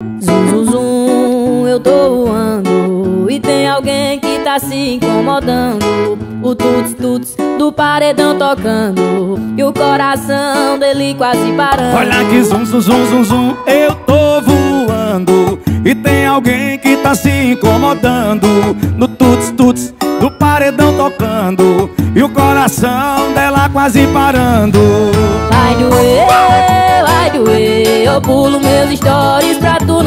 Zum, zum, zum, eu tô voando e tem alguém que tá se incomodando. O tuts, tuts do paredão tocando e o coração dele quase parando. Olha que zum, zum, zum, zum, zum, eu tô voando e tem alguém que tá se incomodando. No tuts, tuts do paredão tocando e o coração dela quase parando. Vai doer, eu pulo meus stories pra tu não